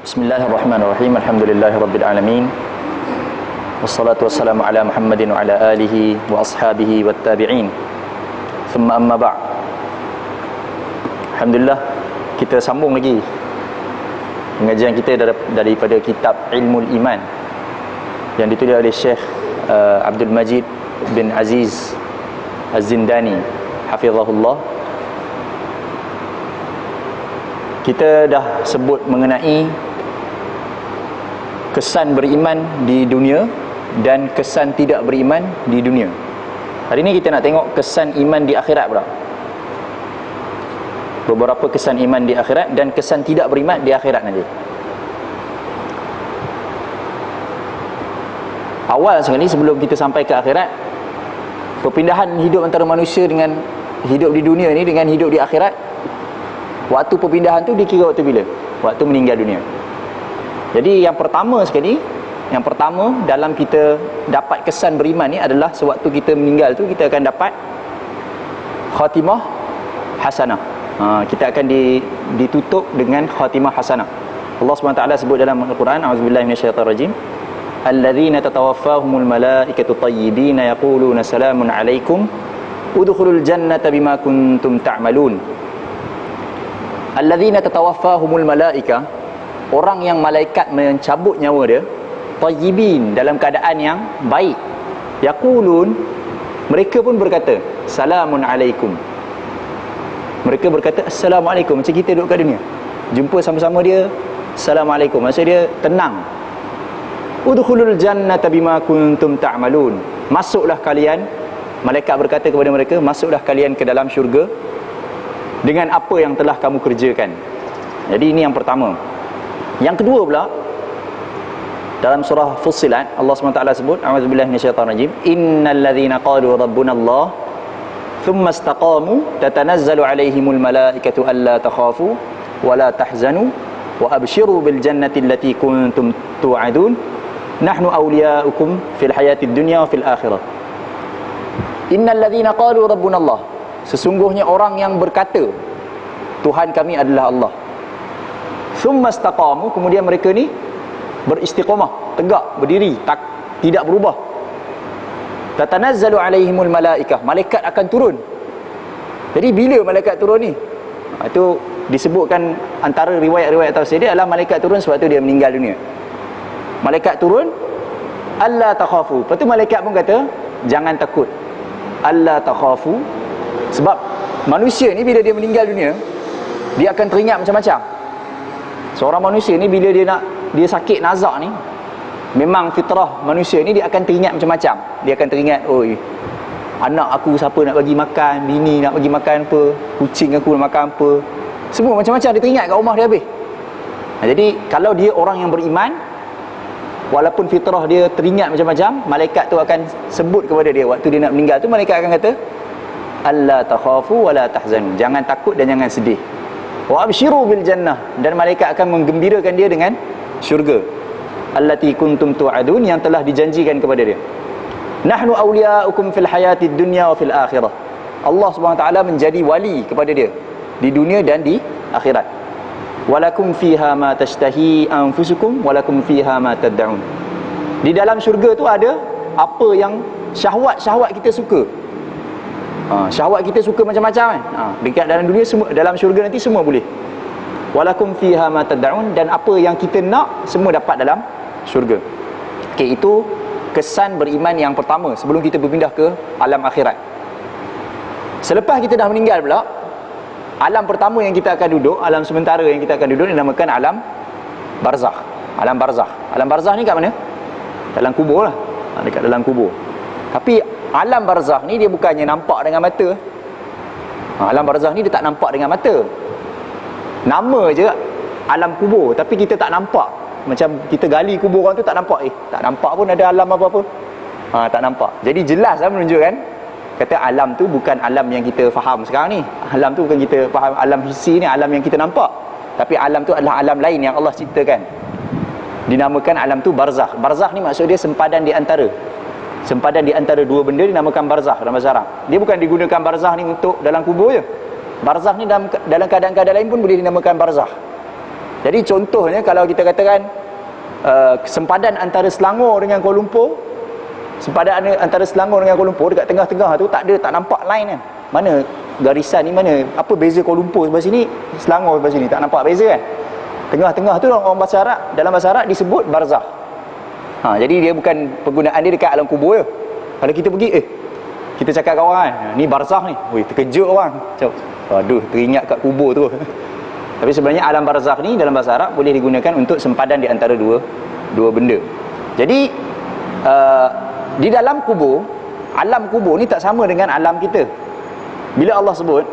Bismillahirrahmanirrahim. Alhamdulillahirabbil alamin. Wassalatu wassalamu ala Muhammadin wa ala alihi wa ashabihi wattabi'in. Thumma amma ba'd. Alhamdulillah, kita sambung lagi pengajian kita daripada kitab Ilmul Iman yang ditulis oleh Syekh Abdul Majid bin Aziz Az-Zindani hafizahullah. Kita dah sebut mengenai kesan beriman di dunia dan kesan tidak beriman di dunia. Hari ini kita nak tengok kesan iman di akhirat pula. Beberapa kesan iman di akhirat dan kesan tidak beriman di akhirat nanti. Awal sekali sebelum kita sampai ke akhirat, perpindahan hidup antara manusia dengan hidup di dunia ni dengan hidup di akhirat, waktu perpindahan tu dikira waktu bila? Waktu meninggal dunia. Jadi yang pertama sekali, yang pertama dalam kita dapat kesan beriman ni adalah sewaktu kita meninggal tu kita akan dapat khatimah hasanah. Kita akan ditutup dengan khatimah hasanah. Allah SWT sebut dalam Al-Quran, a'udzubillahi minasyaitonirrajim, alladzina tatawaffahumul malaikatu tayyibina yaquluna salamun alaikum udkhulul jannata bima kuntum ta'malun. Alladzina tatawaffahumul malaika, orang yang malaikat mencabut nyawa dia, tayyibin, dalam keadaan yang baik. Yaqulun, mereka pun berkata salamun alaikum. Mereka berkata assalamualaikum, macam kita duduk kat dunia jumpa sama-sama dia assalamualaikum, maksud dia tenang. Udkhulul jannata bima kuntum ta'malun, masuklah kalian, malaikat berkata kepada mereka, masuklah kalian ke dalam syurga dengan apa yang telah kamu kerjakan. Jadi ini yang pertama. Yang kedua pula, dalam surah Fussilat Allah SWT sebut, a'udzubillahi minasyaitonirrajim, innal ladzina qalu rabbunallah thumma istaqamu tatanazzalu alaihimul malaikatu alla takhafu wa la tahzanu wa abshiru bil jannati allati kuntum tu'adun nahnu awliya'ukum fil hayatid dunya wa fil akhirah. Innal ladzina qalu rabbunallah, sesungguhnya orang yang berkata Tuhan kami adalah Allah. Thumma istaqamu, kemudian mereka ni beristiqamah, tegak, berdiri, tidak berubah. Tatanazzalu alaihimul malaikah, malaikat akan turun. Jadi bila malaikat turun ni? Itu disebutkan antara riwayat-riwayat tafsir dia adalah malaikat turun sebab tu dia meninggal dunia. Malaikat turun, alla takhafu. Lepas tu malaikat pun kata, jangan takut. Alla takhafu, sebab manusia ni bila dia meninggal dunia, dia akan teringat macam-macam. Seorang manusia ni bila dia sakit nazak ni, memang fitrah manusia ni dia akan teringat macam-macam. Dia akan teringat, oi, anak aku siapa nak bagi makan, bini nak bagi makan apa, kucing aku nak makan apa, semua macam-macam dia teringat kat rumah dia habis. Jadi kalau dia orang yang beriman, walaupun fitrah dia teringat macam-macam, malaikat tu akan sebut kepada dia waktu dia nak meninggal tu, malaikat akan kata alla takhafu wa la tahzanu, jangan takut dan jangan sedih. Wa abshiru bil jannah, dan malaikat akan menggembirakan dia dengan syurga allati kuntum tu'adun, yang telah dijanjikan kepada dia. Nahnu awliya'ukum fil hayatid dunya wa fil akhirah, Allah SWT menjadi wali kepada dia di dunia dan di akhirat. Walakum fiha ma tashtahi anfusukum walakum fiha ma tad'un, di dalam syurga tu ada apa yang syahwat-syahwat kita suka. Syahwat kita suka macam-macam kan. Dekat dalam dunia semua, dalam syurga nanti semua boleh. Walakum fiha ma tad'un, dan apa yang kita nak semua dapat dalam syurga. Okey, itu kesan beriman yang pertama sebelum kita berpindah ke alam akhirat. Selepas kita dah meninggal pula, alam pertama yang kita akan duduk, alam sementara yang kita akan duduk dinamakan alam barzakh. Alam barzakh. Alam barzakh ni kat mana? Dalam kubur lah. Dekat dalam kubur. Tapi alam barzakh ni dia bukannya nampak dengan mata. Alam barzakh ni dia tak nampak dengan mata. Nama je alam kubur, tapi kita tak nampak. Macam kita gali kubur orang tu tak nampak. Tak nampak pun ada alam apa-apa. Tak nampak. Jadi jelas lah menunjukkan, kata alam tu bukan alam yang kita faham sekarang ni. Alam tu bukan kita faham, alam hissi ni alam yang kita nampak. Tapi alam tu adalah alam lain yang Allah ciptakan. Dinamakan alam tu barzakh. Barzakh ni maksud dia sempadan di antara. Sempadan di antara dua benda dinamakan barzakh dalam bahasa Arab. Dia bukan digunakan barzakh ni untuk dalam kubur je. Barzakh ni dalam keadaan-keadaan lain pun boleh dinamakan barzakh. Jadi contohnya kalau kita katakan sempadan antara Selangor dengan Kuala Lumpur, sempadan antara Selangor dengan Kuala Lumpur, dekat tengah-tengah tu tak nampak line kan. Mana garisan ni, mana apa beza Kuala Lumpur sebelah sini, Selangor sebelah sini, tak nampak beza kan. Tengah-tengah tu orang bahasa Arab, dalam bahasa Arab disebut barzakh. Jadi dia bukan penggunaan dia dekat alam kubur je. Kalau kita pergi kita cakap kat orang kan, ni barzakh ni, terkejut orang. Aduh, teringat kat kubur tu. Tapi sebenarnya alam barzakh ni dalam bahasa Arab boleh digunakan untuk sempadan di antara dua benda. Jadi di dalam kubur, alam kubur ni tak sama dengan alam kita. Bila Allah sebut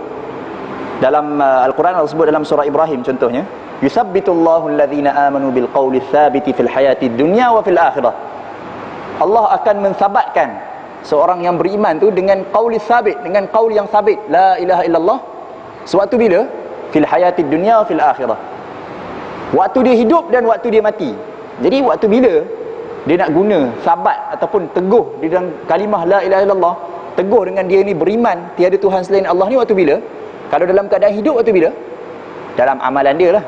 dalam Al-Quran, Allah sebut dalam surah Ibrahim contohnya, yusabbitullahu alladhina amanu bil qawli tsabiti fil hayati dunya wa fil akhirah. Allah akan mentsabatkan seorang yang beriman tu dengan qauli tsabit, dengan qaul yang sabit, la ilaha illallah, sewaktu bila? Fil hayati dunya wa fil akhirah. Waktu dia hidup dan waktu dia mati. Jadi waktu bila dia nak guna sabat ataupun teguh di dalam kalimah la ilaha illallah, teguh dengan dia ni beriman tiada Tuhan selain Allah ni, waktu bila? Kalau dalam keadaan hidup, waktu bila? Dalam amalan dia lah.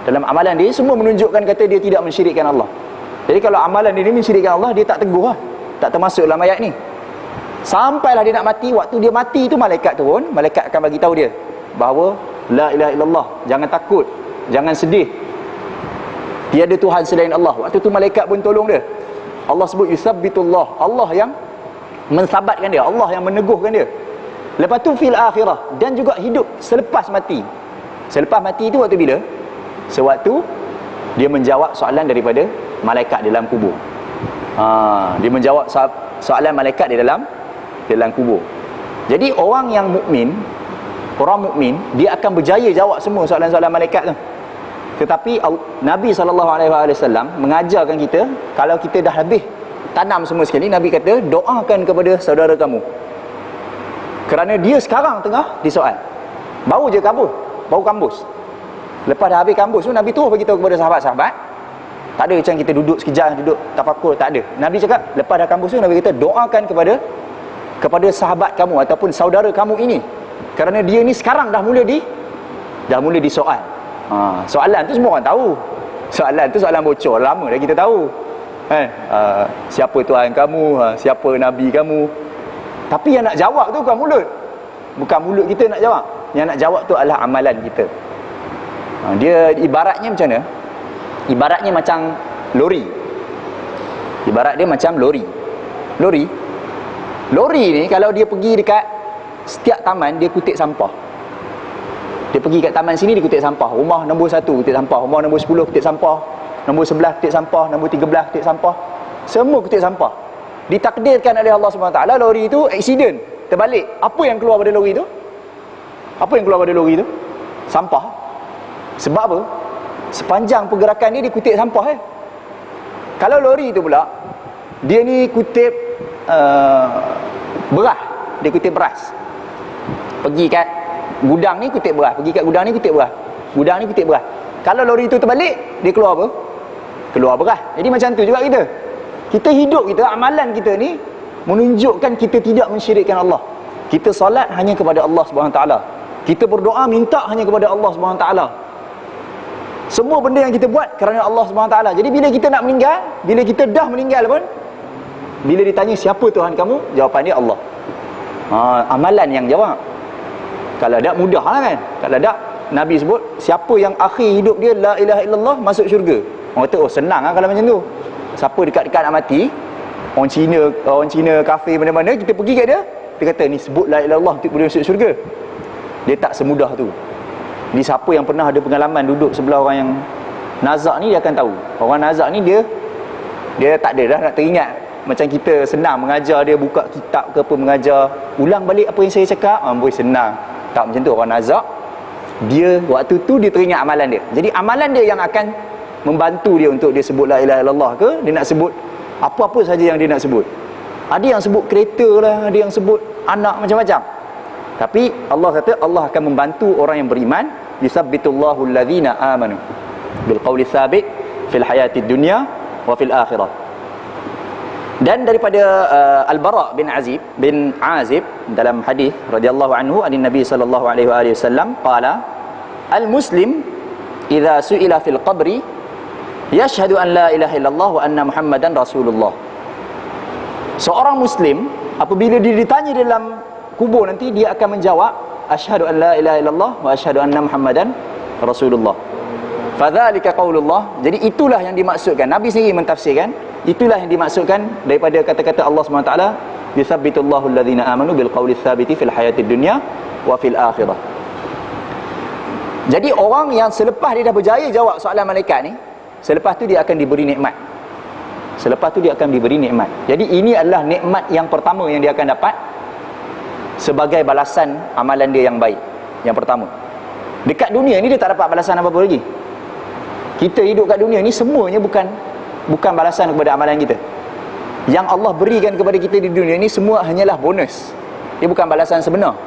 Dalam amalan dia semua menunjukkan kata dia tidak mensyirikkan Allah. Jadi kalau amalan dia ni mensyirikkan Allah, dia tak teguh lah, tak termasuk dalam ayat ni. Sampailah dia nak mati, waktu dia mati tu malaikat turun, malaikat akan bagi tahu dia bahawa la ilaha illallah, jangan takut, jangan sedih, tiada Tuhan selain Allah. Waktu tu malaikat pun tolong dia. Allah sebut yusabbitullah, Allah yang mensabatkan dia, Allah yang meneguhkan dia. Lepas tu fil akhirah, dan juga hidup selepas mati. Selepas mati itu waktu bila? Sewaktu dia menjawab soalan daripada malaikat dalam kubur. Dia menjawab soalan malaikat di dalam kubur. Jadi orang yang mukmin, orang mukmin, dia akan berjaya jawab semua soalan-soalan malaikat tu. Tetapi Nabi SAW mengajarkan kita, kalau kita dah habis tanam semua sekali, Nabi kata doakan kepada saudara kamu, kerana dia sekarang tengah disoal. Baru je kabur, baru kampus. Lepas dah habis kampus tu, Nabi terus beritahu kepada sahabat-sahabat. Tak ada macam kita duduk sekejap, duduk tafakur, tak ada. Nabi cakap lepas dah kampus tu, Nabi kata doakan kepada sahabat kamu ataupun saudara kamu ini, kerana dia ni sekarang dah mula disoal. Soalan tu semua orang tahu. Soalan tu soalan bocor, lama dah kita tahu. Siapa Tuhan kamu, siapa Nabi kamu. Tapi yang nak jawab tu bukan mulut. Bukan mulut kita nak jawab. Yang nak jawab tu adalah amalan kita. Dia ibaratnya macam mana? Ibaratnya macam lori. Ibarat dia macam lori. Lori ni kalau dia pergi dekat setiap taman, dia kutip sampah. Dia pergi kat taman sini, dia kutip sampah. Rumah nombor 1 kutip sampah, rumah nombor 10 kutip sampah, nombor 11 kutip sampah, nombor 13 kutip sampah. Semua kutip sampah. Ditakdirkan oleh Allah SWT, lori itu aksiden, terbalik. Apa yang keluar pada lori itu? Apa yang keluar pada lori itu? Sampah. Sebab apa? Sepanjang pergerakan dia kutip sampah. Kalau lori itu pula, dia ni kutip beras. Dia kutip beras. Pergi kat gudang ni kutip beras, pergi kat gudang ni kutip beras, gudang ni kutip beras. Kalau lori itu terbalik, dia keluar apa? Keluar beras. Jadi macam tu juga kita hidup, kita amalan kita ni menunjukkan kita tidak mensyirikkan Allah. Kita solat hanya kepada Allah SWT. Kita berdoa minta hanya kepada Allah SWT. Semua benda yang kita buat kerana Allah SWT. Jadi bila kita nak meninggal, bila kita dah meninggal pun, bila ditanya siapa Tuhan kamu, jawapan dia Allah. Amalan yang jawab. Kalau tak, mudah lah kan. Kalau tak, Nabi sebut siapa yang akhir hidup dia la ilaha illallah, masuk syurga. Orang kata senang lah kalau macam tu. Siapa dekat-dekat nak mati, orang Cina kafir mana-mana, kita pergi kat dia, dia kata ni sebut la ilaha illallah untuk boleh masuk syurga. Dia tak semudah tu. Ni siapa yang pernah ada pengalaman duduk sebelah orang yang nazak ni, dia akan tahu. Orang nazak ni dia tak ada dah nak teringat. Macam kita senang mengajar dia, buka kitab ke apa, mengajar, ulang balik apa yang saya cakap, boleh senang. Tak macam tu orang nazak. Dia waktu tu dia teringat amalan dia. Jadi amalan dia yang akan membantu dia untuk dia sebut la ilaha illallah ke, dia nak sebut apa-apa saja yang dia nak sebut. Ada yang sebut kereta lah, ada yang sebut anak, macam-macam. Tapi Allah kata Allah akan membantu orang yang beriman. Yusabbitullahu alladhina amanu bil qawli tsabit fil hayatid dunya wa fil akhirah. Dan daripada Al-Bara bin Azib dalam hadis radhiyallahu anhu, an Nabi sallallahu alaihi wasallam qala al muslim idza su'ila fil qabri yashhadu an la ilaha illallah wa anna Muhammadan Rasulullah. Seorang muslim apabila dia ditanya dalam kubur nanti, dia akan menjawab asyhadu an la ilaha illallah wa asyhadu anna Muhammadan Rasulullah. Fadzalika qaulullah. Jadi itulah yang dimaksudkan, Nabi sendiri mentafsirkan, itulah yang dimaksudkan daripada kata-kata Allah SWT, yuthabbitullahu alladhina amanu bil qawli tsabiti fil hayatid dunya wa fil akhirah. Jadi orang yang selepas dia dah berjaya jawab soalan malaikat ni, selepas tu dia akan diberi nikmat. Selepas tu dia akan diberi nikmat. Jadi ini adalah nikmat yang pertama yang dia akan dapat sebagai balasan amalan dia yang baik. Yang pertama. Dekat dunia ni dia tak dapat balasan apa-apa lagi. Kita hidup kat dunia ni semuanya bukan balasan kepada amalan kita. Yang Allah berikan kepada kita di dunia ni semua hanyalah bonus. Dia bukan balasan sebenar.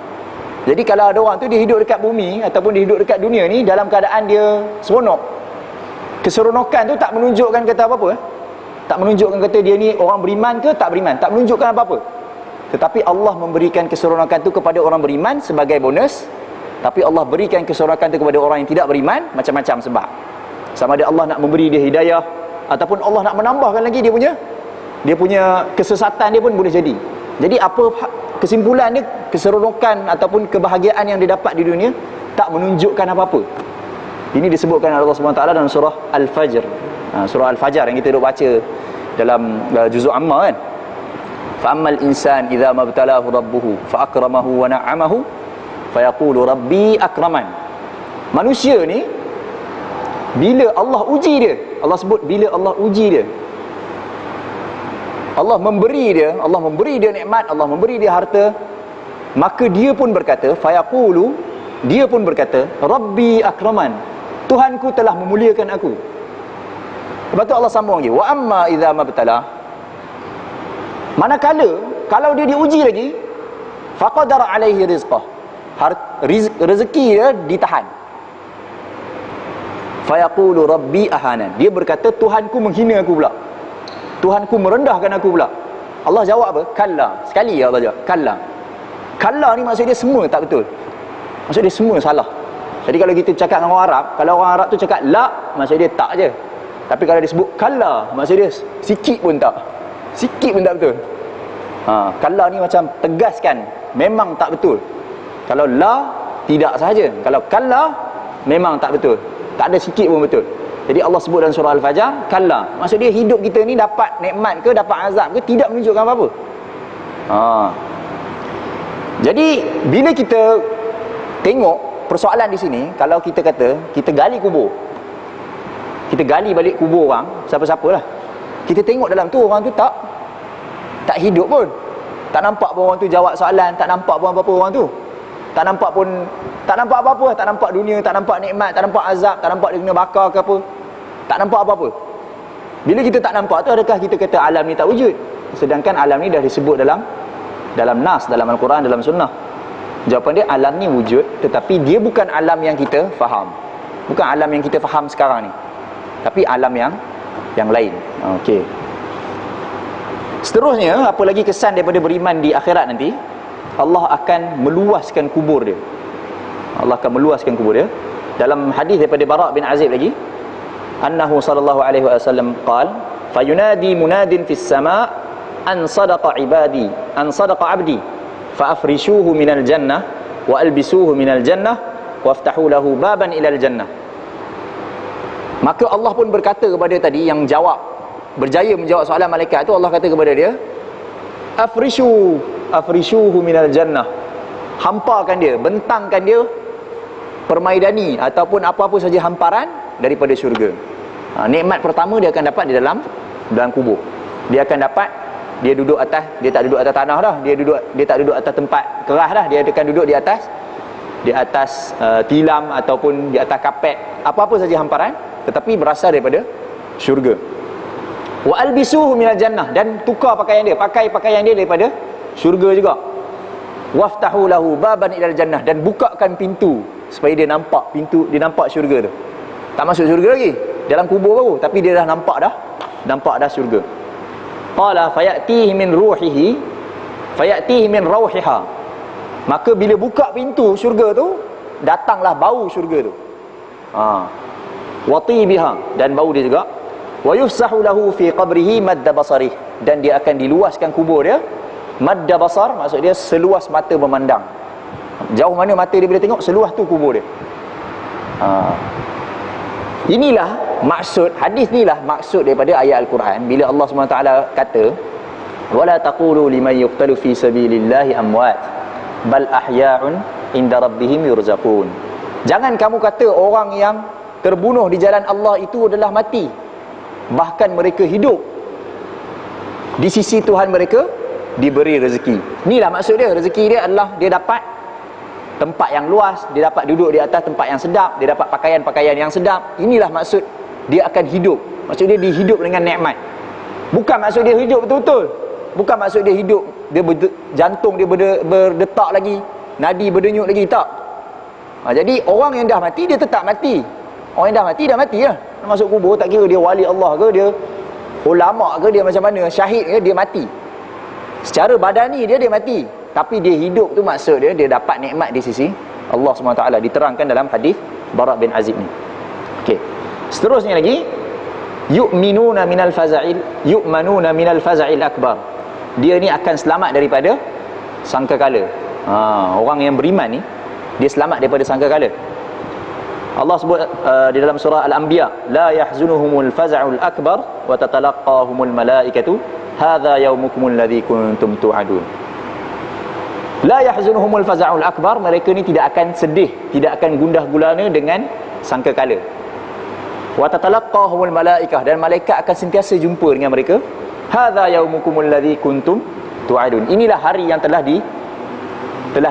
Jadi kalau ada orang tu dia hidup dekat bumi ataupun dia hidup dekat dunia ni dalam keadaan dia seronok, keseronokan tu tak menunjukkan kata apa-apa. Tak menunjukkan kata dia ni orang beriman ke tak beriman, tak menunjukkan apa-apa. Tetapi Allah memberikan keseronokan tu kepada orang beriman sebagai bonus. Tapi Allah berikan keseronokan tu kepada orang yang tidak beriman macam-macam sebab. Sama ada Allah nak memberi dia hidayah ataupun Allah nak menambahkan lagi dia punya kesesatan dia pun boleh jadi. Jadi apa kesimpulan dia, keseronokan ataupun kebahagiaan yang dia dapat di dunia tak menunjukkan apa-apa. Ini disebutkan oleh Allah SWT dalam surah Al-Fajr. Surah Al-Fajr yang kita duk baca dalam juzuk Amma kan. Fa'ammal insan idza mabtalahu rabbuhu fa akramahu wa na'amahu fayaqulu rabbi akraman. Manusia ni bila Allah uji dia, Allah sebut bila Allah uji dia, Allah memberi dia nikmat, Allah memberi dia harta, maka dia pun berkata, fayaqulu, dia pun berkata, rabbi akraman, Tuhanku telah memuliakan aku. Lepas tu Allah sambung lagi, wa amma idza mabtala, manakala kalau dia diuji lagi, faqadara alaihi rizqah, rezeki dia ditahan, fayaqulu rabbi ahanan, dia berkata Tuhanku menghina aku pula, Tuhanku merendahkan aku pula. Allah jawab apa? Kalla. Sekali Allah jawab kalla. Kalla ni maksud dia semua tak betul, maksud dia semua salah. Jadi kalau kita cakap dengan orang Arab, kalau orang Arab tu cakap la, maksud dia tak je. Tapi kalau disebut kalla, maksud dia sikit pun tak betul. Kalla ni macam tegaskan memang tak betul. Kalau la, tidak sahaja. Kalau kalla, memang tak betul, tak ada sikit pun betul. Jadi Allah sebut dalam surah Al-Fajr, kalla. Maksud dia hidup kita ni dapat nikmat ke, dapat azab ke, tidak menunjukkan apa-apa. Jadi bila kita tengok persoalan di sini, kalau kita kata kita gali kubur, kita gali balik kubur orang, siapa-siapalah, kita tengok dalam tu orang tu tak hidup pun, tak nampak pun orang tu jawab soalan, tak nampak pun apa-apa orang tu, tak nampak apa-apa, tak nampak dunia, tak nampak nikmat, tak nampak azab, tak nampak dia kena bakar ke apa, tak nampak apa-apa. Bila kita tak nampak tu, adakah kita kata alam ni tak wujud? Sedangkan alam ni dah disebut dalam nas, dalam Al-Quran, dalam sunnah. Jawapan dia, alam ni wujud, tetapi dia bukan alam yang kita faham, bukan alam yang kita faham sekarang ni, tapi alam yang lain. Okey. Seterusnya, apa lagi kesan daripada beriman di akhirat nanti? Allah akan meluaskan kubur dia. Allah akan meluaskan kubur dia. Dalam hadis daripada Bara' bin Azib lagi, annahu sallallahu alaihi wasallam qala, fayunadi munadin fis sama' an sadaqa ibadi, an sadaqa abdi, fa afrishuhu minal jannah wa albisuhu minal jannah waftahu lahu baban ilal jannah. Maka Allah pun berkata kepada tadi yang berjaya menjawab soalan malaikat tu, Allah kata kepada dia, afrishuhu minal jannah, hampakan dia, bentangkan dia, permaidani ataupun apa-apa saja hamparan daripada syurga. Nikmat pertama dia akan dapat di dalam kubur. Dia akan dapat, dia duduk atas, dia tak duduk atas tanah dah, dia tak duduk atas tempat keras dah, dia akan duduk di atas tilam ataupun di atas kapet, apa-apa saja hamparan, tetapi berasal daripada syurga. Wa albisuhu minal jannah, dan tukar pakaian dia, pakai pakaian dia daripada syurga juga. Waftahu lahu baban ilal jannah, dan bukakan pintu supaya dia nampak syurga tu. Tak masuk syurga lagi, dalam kubur baru, tapi dia dah nampak dah syurga. Qala fayatihi min ruhihi, fayatihi min rauhiha, maka bila buka pintu syurga tu, datanglah bau syurga tu. wa tibiha, dan bau dia juga. Wa yufsahu lahu fi qabrihi madda basarih, dan dia akan diluaskan kubur dia. Madda basar maksud dia seluas mata memandang. Jauh mana mata dia boleh tengok, seluas tu kubur dia. Inilah maksud hadis, inilah maksud daripada ayat Al-Quran bila Allah SWT kata wala taqulu liman yuqtalu fi sabilillahi amwat bal ahya'un inda rabbihim yurzaqun. Jangan kamu kata orang yang terbunuh di jalan Allah itu adalah mati, bahkan mereka hidup di sisi Tuhan mereka, diberi rezeki. Inilah maksud dia. Rezeki dia adalah dia dapat tempat yang luas, dia dapat duduk di atas tempat yang sedap, dia dapat pakaian-pakaian yang sedap. Inilah maksud dia akan hidup. Maksud dia dihidup dengan nikmat. Bukan maksud dia hidup betul-betul. Bukan maksud dia hidup, dia jantung dia berdetak lagi, nadi berdenyut lagi, tak. Jadi orang yang dah mati, dia tetap mati. Orang yang dah mati lah. Masuk kubur, tak kira dia wali Allah ke, dia ulama ke, dia macam mana, syahid ke, dia mati. Secara badani dia mati, tapi dia hidup tu maksud dia dapat nikmat di sisi Allah SWT. Diterangkan dalam hadis Bara' bin Azib ni. Okey. Seterusnya lagi, yu'minuna minal faza'il akbar. Dia ni akan selamat daripada sangkakala. Orang yang beriman ni, dia selamat daripada sangkakala. Allah sebut di dalam surah Al-Anbiya, la yahzunuhumul faza'ul akbar wa tatalaqahumul malaikatu hadza yaumukumul ladzi kuntum tu'adun. La yahzunuhumul faza'ul akbar, mereka ni tidak akan sedih, tidak akan gundah gulana dengan sangkakala. Wa tatalaqahumul malaikah, dan malaikat akan sentiasa jumpa dengan mereka. Hadza yaumukumul ladzi kuntum tu'adun. Inilah hari yang telah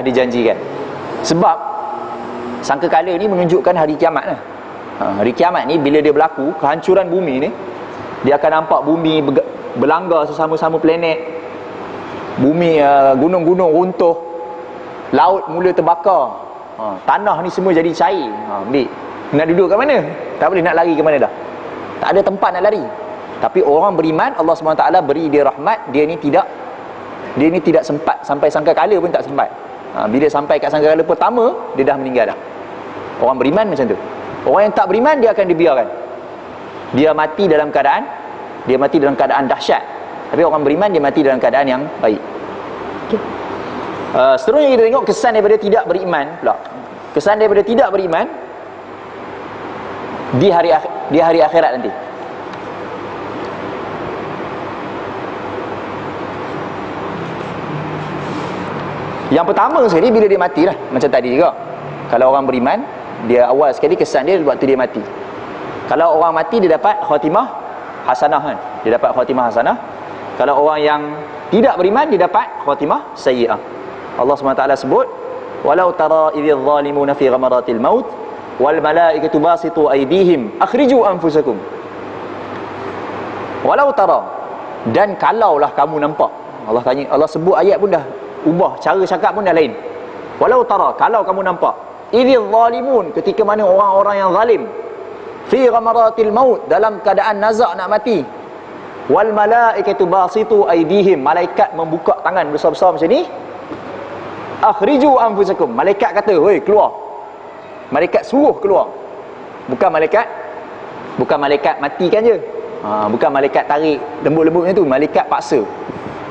dijanjikan. Sebab sangkakala ni menunjukkan hari kiamat lah. Hari kiamat ni bila dia berlaku, kehancuran bumi ni, dia akan nampak bumi berlanggar sesama-sama planet. Bumi, gunung-gunung runtuh, laut mula terbakar, tanah ni semua jadi cair. Ambil, nak duduk kat mana? Tak boleh, nak lari ke mana dah? Tak ada tempat nak lari. Tapi orang beriman, Allah SWT beri dia rahmat. Dia ni tidak sempat sampai sangkakala pun tak sempat. Bila sampai kat sangkakala pertama, dia dah meninggal dah. Orang beriman macam tu. Orang yang tak beriman, dia akan dibiarkan. Dia mati dalam keadaan dahsyat. Tapi orang beriman, dia mati dalam keadaan yang baik. Okay. Seterusnya kita tengok kesan daripada tidak beriman pula. Kesan daripada tidak beriman di hari akhirat nanti. Yang pertama sekali, bila dia mati lah, macam tadi juga. Kalau orang beriman, dia awal sekali kesan dia waktu dia mati. Kalau orang mati, dia dapat khatimah hasanah kan? Dia dapat khatimah hasanah. Kalau orang yang tidak beriman, dia dapat khatimah sayyi'ah. Allah SWT sebut, walau tara idhil zalimuna fi ghamaratil maut wal malaikatu basitu aydihim akhriju anfusakum. Walau tara, dan kalaulah kamu nampak. Allah sebut ayat pun dah ubah, cara cakap pun dah lain. Walau tara, kalau kamu nampak, idhil zalimun, ketika mana orang-orang yang zalim, fi ghamaratil maut, dalam keadaan nazak nak mati, wal malaikatu basitu aydihim, malaikat membuka tangan besar-besar macam ni, akhriju anfusakum, malaikat kata, "Hoi, keluar." Malaikat suruh keluar. Bukan malaikat matikan je. Bukan malaikat tarik lembut-lembut macam tu, malaikat paksa.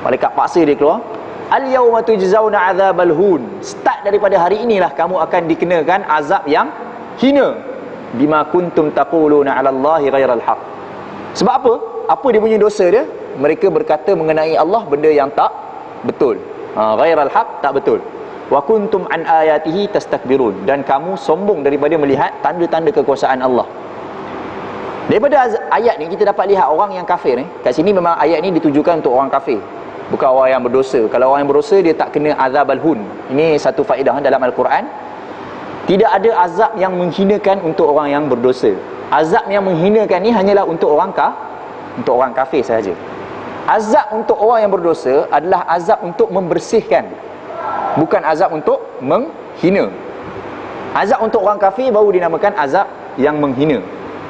Malaikat paksa dia keluar. Al-yawma tujzauna adzabal hun. Start daripada hari inilah kamu akan dikenakan azab yang hina. Bima kuntum taquluna 'ala Allahi ghairal haq. Sebab apa? Apa dia punya dosa dia? Mereka berkata mengenai Allah benda yang tak betul. Ghairal haq, tak betul. Wa kuntum an ayatihi tastakbirun, dan kamu sombong daripada melihat tanda-tanda kekuasaan Allah. Daripada ayat ni kita dapat lihat orang yang kafir ni. Kat sini memang ayat ni ditujukan untuk orang kafir, bukan orang yang berdosa. Kalau orang yang berdosa, dia tak kena azab al-hun. Ini satu faedah dalam Al-Quran. Tidak ada azab yang menghinakan untuk orang yang berdosa. Azab yang menghinakan ni hanyalah untuk orang kafir sahaja. Azab untuk orang yang berdosa adalah azab untuk membersihkan, bukan azab untuk menghina. Azab untuk orang kafir baru dinamakan azab yang menghina.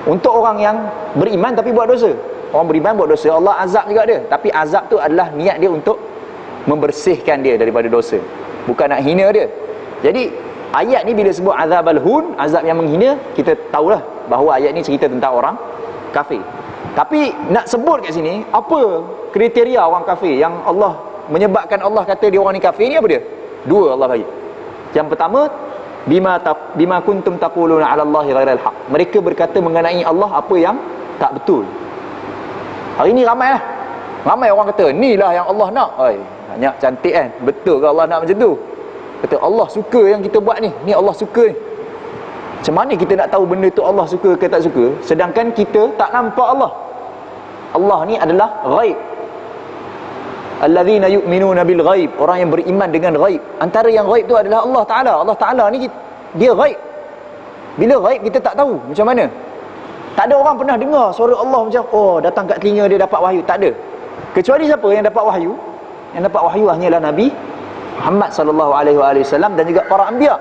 Untuk orang yang beriman tapi buat dosa, orang beriman buat dosa, Allah azab juga dia. Tapi azab tu adalah niat dia untuk membersihkan dia daripada dosa, bukan nak hina dia. Jadi ayat ni bila sebut azab al-hun, azab yang menghina, kita tahulah bahawa ayat ni cerita tentang orang kafir. Tapi nak sebut kat sini, apa kriteria orang kafir yang Allah menyebabkan Allah kata dia orang ni kafir ni, apa dia? Dua Allah bagi. Yang pertama, bima kuntum taquluna 'ala Allahi ghairal haq. Mereka berkata mengenai Allah apa yang tak betul. Hari ni ramai orang kata inilah yang Allah nak. Oi, banyak cantik kan? Betul ke Allah nak macam tu? Kata Allah suka yang kita buat ni Allah suka ni. Macam mana kita nak tahu benda tu Allah suka ke tak suka, sedangkan kita tak nampak Allah? Allah ni adalah ghaib. Allazina yu'minuna bil ghaib, orang yang beriman dengan ghaib. Antara yang ghaib tu adalah Allah Ta'ala. Allah Ta'ala ni dia ghaib. Bila ghaib kita tak tahu macam mana. Tak ada orang pernah dengar suara Allah macam datang kat telinga dia dapat wahyu. Tak ada. Kecuali siapa yang dapat wahyu? Yang dapat wahyu hanyalah Nabi Muhammad sallallahu alaihi wasallam dan juga para anbiya.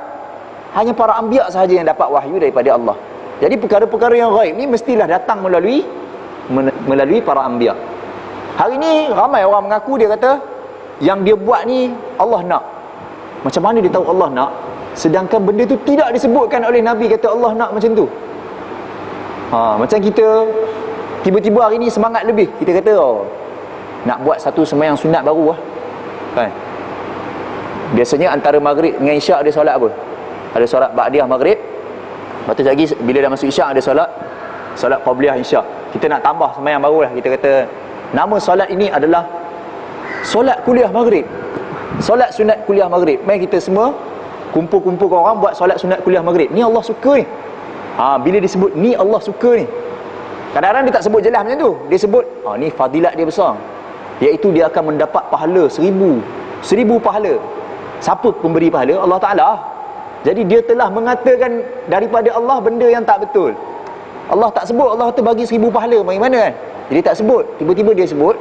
Hanya para anbiya sahaja yang dapat wahyu daripada Allah. Jadi perkara-perkara yang ghaib ni mestilah datang melalui para anbiya. Hari ni ramai orang mengaku, dia kata yang dia buat ni Allah nak. Macam mana dia tahu Allah nak, sedangkan benda tu tidak disebutkan oleh Nabi kata Allah nak macam tu. Macam kita tiba-tiba hari ni semangat lebih, kita kata nak buat satu sembahyang sunat baru kan. Biasanya antara maghrib dengan isyak ada solat apa? Ada solat ba'diyah maghrib. Lepas tu lagi bila dah masuk isyak ada solat qabliyah isyak. Kita nak tambah sembahyang baru lah. Kita kata nama solat ini adalah solat kuliah maghrib, solat sunat kuliah maghrib. Mari kita semua kumpul-kumpul orang buat solat sunat kuliah maghrib. Ni Allah suka ni. Bila disebut ni Allah suka ni, kadang-kadang dia tak sebut jelas macam tu. Dia sebut ni fadilat dia besar, iaitu dia akan mendapat pahala 1000 pahala. Siapa pemberi pahala? Allah Ta'ala. Jadi dia telah mengatakan daripada Allah benda yang tak betul. Allah tak sebut, Allah tu bagi 1000 pahala. Bagaimana kan? Jadi tak sebut, tiba-tiba dia sebut.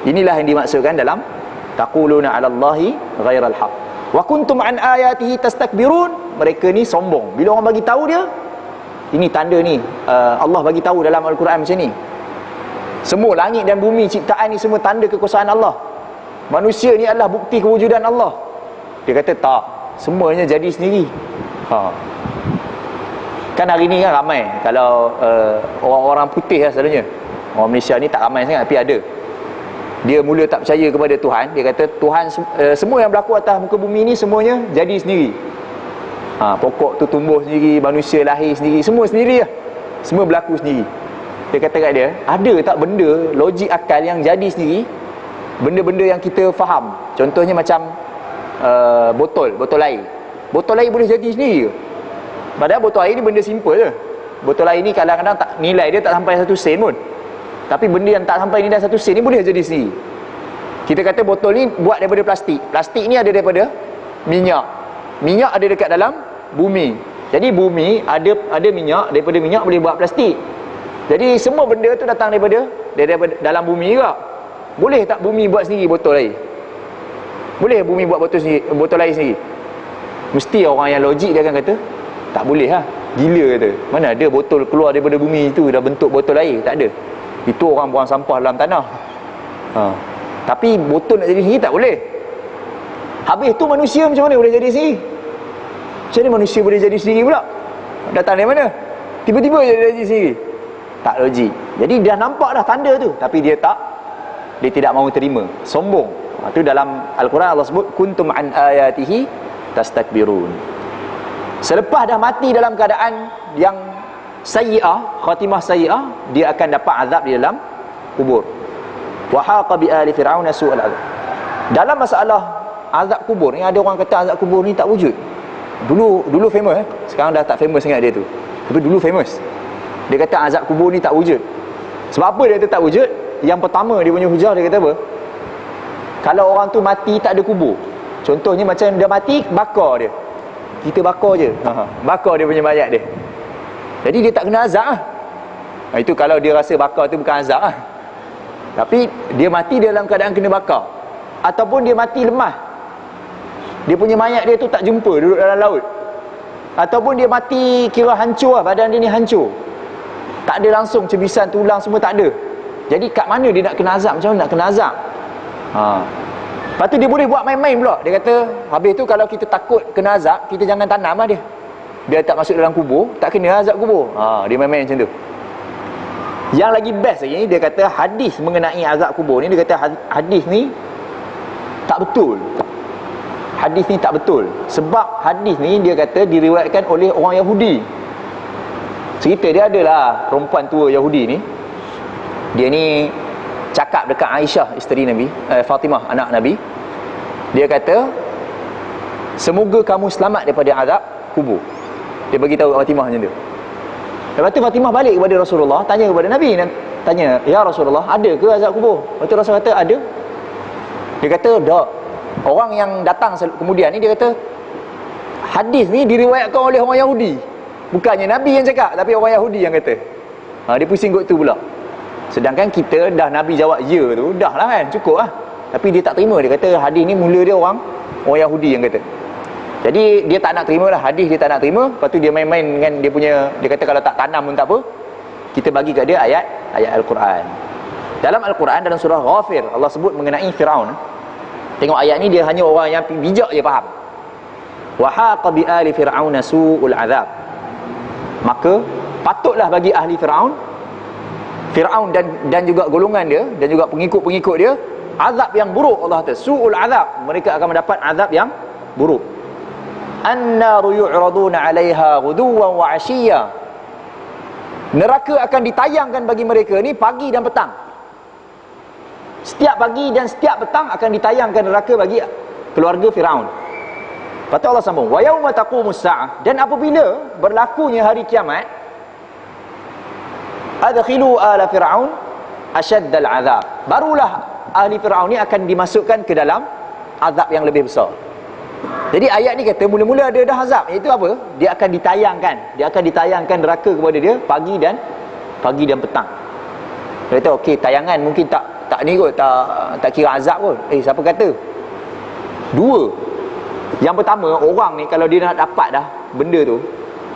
Inilah yang dimaksudkan dalam taquluna 'ala Allahi ghairal haq wa kuntum an ayatihi tastakbirun. Mereka ni sombong. Bila orang bagi tahu dia, ini tanda ni, Allah bagi tahu dalam Al-Quran macam ni. Semua langit dan bumi ciptaan ni semua tanda kekuasaan Allah. Manusia ni adalah bukti kewujudan Allah. Dia kata tak, semuanya jadi sendiri. Kan hari ni kan ramai, kalau orang-orang putih lah selalunya, orang Malaysia ni tak ramai sangat tapi ada. Dia mula tak percaya kepada Tuhan. Dia kata Tuhan, semua yang berlaku atas muka bumi ni semuanya jadi sendiri. Pokok tu tumbuh sendiri, manusia lahir sendiri, semua sendiri lah. Semua berlaku sendiri. Dia kata kat dia, ada tak benda logik akal yang jadi sendiri? Benda-benda yang kita faham. Contohnya macam botol air. Botol air boleh jadi sendiri ke? Padahal botol air ni benda simple je. Botol air ni kadang-kadang tak, nilai dia tak sampai 1 sen pun. Tapi benda yang tak sampai nilai 1 sen ni boleh jadi sendiri. Kita kata botol ni buat daripada plastik. Plastik ni ada daripada minyak. Minyak ada dekat dalam bumi. Jadi bumi ada minyak, daripada minyak boleh buat plastik. Jadi semua benda tu datang daripada dalam bumi juga. Boleh tak bumi buat sendiri botol air? Boleh bumi buat botol air sendiri? Mesti orang yang logik dia akan kata tak boleh lah, gila kata. Mana ada botol keluar daripada bumi tu dah bentuk botol air? Tak ada. Itu orang buang sampah dalam tanah. Tapi botol nak jadi sendiri tak boleh. Habis tu manusia macam mana boleh jadi sendiri? Macam mana manusia boleh jadi sendiri pula? Datang dari mana? Tiba-tiba jadi sendiri? Tak logik. Jadi dia nampak dah tanda tu, tapi dia tidak mahu terima. Sombong. Itu dalam Al-Quran Allah sebut kuntum an ayatihi tastakbirun. Selepas dah mati dalam keadaan yang sayyi'ah, khatimah sayyi'ah, dia akan dapat azab di dalam kubur. Wa haqa bi ali fir'auna su'al azab. Dalam masalah azab kubur ni, ada orang kata azab kubur ni tak wujud. Dulu famous, sekarang dah tak famous sangat dia tu. Tapi dulu famous. Dia kata azab kubur ni tak wujud. Sebab apa dia kata tak wujud? Yang pertama dia punya hujah, dia kata apa? Kalau orang tu mati tak ada kubur. Contohnya macam dia mati, bakar dia. Kita bakar je. Bakar dia punya mayat dia. Jadi dia tak kena azab lah. Itu kalau dia rasa bakar tu bukan azab lah. Tapi dia mati dalam keadaan kena bakar. Ataupun dia mati lemah, dia punya mayat dia tu tak jumpa, duduk dalam laut. Ataupun dia mati kira hancur lah, badan dia ni hancur, tak ada langsung cebisan, tulang semua tak ada. Jadi kat mana dia nak kena azab? Macam mana nak kena azab? Lepas tu dia boleh buat main-main pula. Dia kata habis tu kalau kita takut kena azab, kita jangan tanam lah dia. dia tak masuk dalam kubur, tak kena azab kubur. Dia main-main macam tu. Yang lagi best lagi, dia kata hadis mengenai azab kubur ni, dia kata hadis ni tak betul. Hadis ni tak betul. Sebab hadis ni dia kata diriwayatkan oleh orang Yahudi. Cerita dia adalah perempuan tua Yahudi ni, dia ni cakap dekat Aisyah, isteri Nabi, Fatimah anak Nabi. Dia kata, semoga kamu selamat daripada azab kubur. Dia bagi tahu Fatimah macam tu. Lepas tu Fatimah balik kepada Rasulullah, tanya kepada Nabi, tanya, ya Rasulullah, ada ke azab kubur? Lepas tu Rasul kata ada. Dia kata tak. Orang yang datang kemudian ni, dia kata hadis ni diriwayatkan oleh orang Yahudi. Bukannya Nabi yang cakap, tapi orang Yahudi yang kata. Dia pusing kot tu pula. Sedangkan kita dah Nabi jawab ya tu, dah lah kan, cukup lah. Tapi dia tak terima. Dia kata hadis ni mula dia orang Yahudi yang kata. Jadi dia tak nak terima lah, hadis dia tak nak terima. Lepas tu dia main-main dengan dia punya, dia kata kalau tak tanam pun tak apa, kita bagi kat dia ayat Al-Quran. Dalam Al-Quran, dalam surah Ghafir, Allah sebut mengenai Fir'aun. Tengok ayat ni, dia hanya orang yang bijak je faham. Wa haqa bi ali fir'auna su'ul azab. Maka patutlah bagi ahli Fir'aun dan juga golongan dia dan juga pengikut-pengikut dia azab yang buruk. Allah kata su'ul azab, mereka akan mendapat azab yang buruk. Annaru yu'raduna 'alaiha ghuduwan wa 'ashiyya. Neraka akan ditayangkan bagi mereka ni pagi dan petang. Setiap pagi dan setiap petang akan ditayangkan neraka bagi keluarga Firaun. Lepas tu Allah sambung, wa yauma taqumus sa'ah, dan apabila berlakunya hari kiamat, adkhilu ala fir'aun asyaddal azab. Barulah ahli Firaun ni akan dimasukkan ke dalam azab yang lebih besar. Jadi ayat ni kata mula-mula ada dah azab, iaitu apa? Dia akan ditayangkan neraka kepada dia pagi dan petang. Dia kata okey, tayangan mungkin tak ni kot, tak kira azab kot. Siapa kata? Dua. Yang pertama, orang ni kalau dia nak dapat dah benda tu,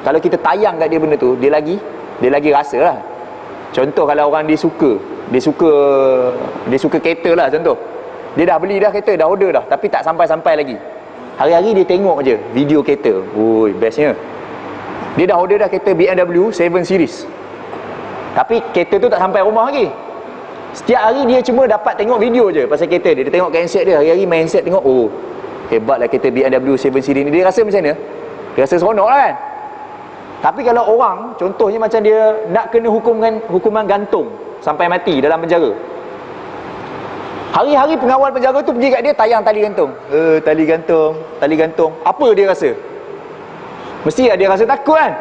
kalau kita tayang kat dia benda tu, dia lagi rasa lah. Contoh kalau orang dia suka kereta lah contoh. Dia dah beli dah kereta, dah order dah, tapi tak sampai-sampai lagi. Hari-hari dia tengok je video kereta. Oi, bestnya. Dia dah order dah kereta BMW 7 Series. Tapi kereta tu tak sampai rumah lagi. Setiap hari dia cuma dapat tengok video je pasal kereta dia. Dia tengok kat handset dia, hari-hari main handset tengok, oh, hebatlah kereta BMW 7 Series ni. Dia rasa macam mana? Dia rasa seronok lah kan? Tapi kalau orang, contohnya macam dia nak kena hukuman gantung sampai mati dalam penjara. Hari-hari pengawal penjara tu pergi kat dia, tayang tali gantung. Tali gantung. Apa dia rasa? Mesti dia rasa takut kan?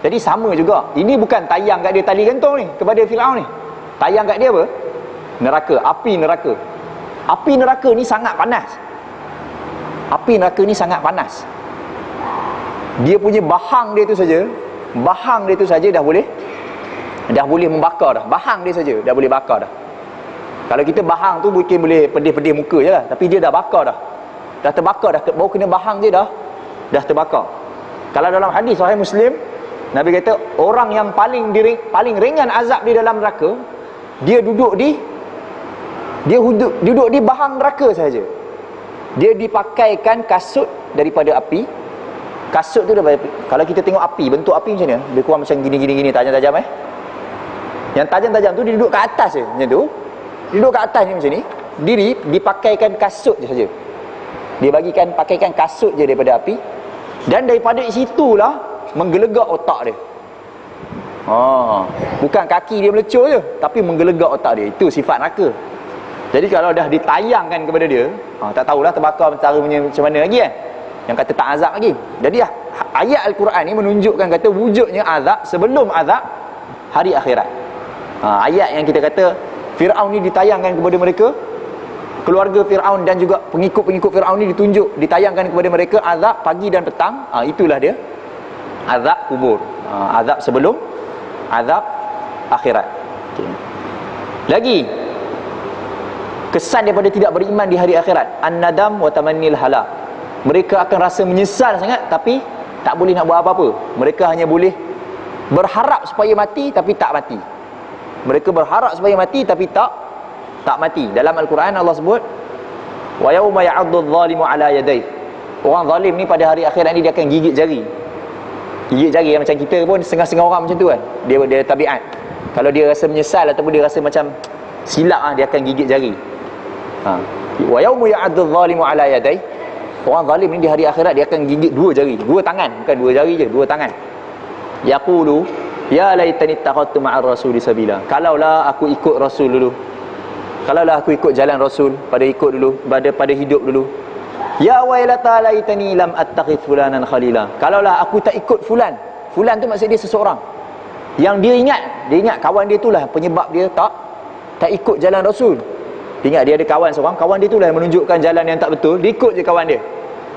Jadi sama juga. Ini bukan tayang kat dia tali gantung ni kepada Firaun ni. Tayang kat dia apa? Neraka, api neraka. Api neraka ni sangat panas. Api neraka ni sangat panas. Dia punya bahang dia tu saja dah boleh membakar dah. Bahang dia saja dah boleh bakar dah. Kalau kita bahang tu mungkin boleh pedih-pedih muka je lah, tapi dia dah bakar dah. Dah terbakar dah, baru kena bahang je dah terbakar. Kalau dalam hadis Sahih Muslim, Nabi kata orang yang paling ringan azab di dalam neraka, dia duduk di bahang neraka saja. Dia dipakaikan kasut daripada api. Kasut tu daripada api. Kalau kita tengok api, bentuk api macam ni, lebih kurang macam gini tajam-tajam Yang tajam-tajam tu dia duduk kat atas je macam tu. Dia duduk kat atas ni macam ni, dipakaikan kasut je saja. Dia pakaikan kasut je daripada api, dan daripada situlah menggelegak otak dia. Bukan kaki dia melecur je, tapi menggelegak otak dia. Itu sifat neraka. Jadi kalau dah ditayangkan kepada dia, tak tahulah terbakar caranya macam mana lagi kan. Yang kata tak azab lagi. Jadi ayat Al-Quran ni menunjukkan kata wujudnya azab sebelum azab hari akhirat. Ayat yang kita kata Fir'aun ni ditayangkan kepada mereka, keluarga Fir'aun dan juga pengikut-pengikut Fir'aun ni ditayangkan kepada mereka azab pagi dan petang. Itulah dia azab kubur, azab sebelum azab akhirat. Lagi kesan daripada tidak beriman di hari akhirat, an-nadam wa tamannil halak. Mereka akan rasa menyesal sangat, tapi tak boleh nak buat apa-apa. Mereka hanya boleh berharap supaya mati, tapi tak mati. Mereka berharap supaya mati, tapi tak mati. Dalam Al-Quran Allah sebut, wa yauma ya'addu adh-dhalimu ala yadayhi. Orang zalim ni pada hari akhirat ni dia akan gigit jari. Gigit jari macam kita pun setengah-setengah orang macam tu kan. Dia tabiat. Kalau dia rasa menyesal ataupun dia rasa macam silap dia akan gigit jari. Wa yaumu ya'addu adh-dhalimu ala yadayhi. Orang zalim ni di hari akhirat dia akan gigit dua jari, dua tangan, bukan dua jari je, dua tangan. Yaqulu ya laitani ittakhadtu ma'ar rasuli sabila. Kalaulah aku ikut Rasul dulu. Kalaulah aku ikut jalan Rasul, pada hidup dulu. Ya wailata laitani lam attakhidh fulanan khalila. Kalaulah aku tak ikut fulan. Fulan tu maksud dia seseorang yang dia ingat kawan dia itulah penyebab dia tak ikut jalan Rasul. Dia ingat dia ada kawan seorang, kawan dia itulah yang menunjukkan jalan yang tak betul, dia ikut je kawan dia.